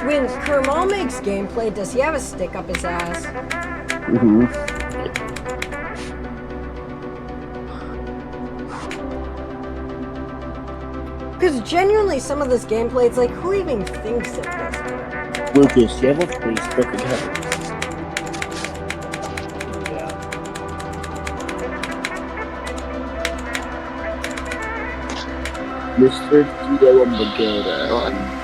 when Kermal makes gameplay, does he have a stick up his ass? Mm-hmm. Because genuinely, some of this gameplay, it's like, who even thinks of this? Lucas, you have a Facebook account? Mr. Tito Magoda.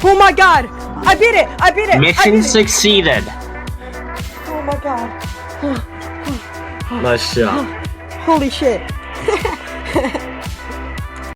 Oh my god! I beat it! I beat it! Mission succeeded. Oh my god. Nice shot. Holy shit.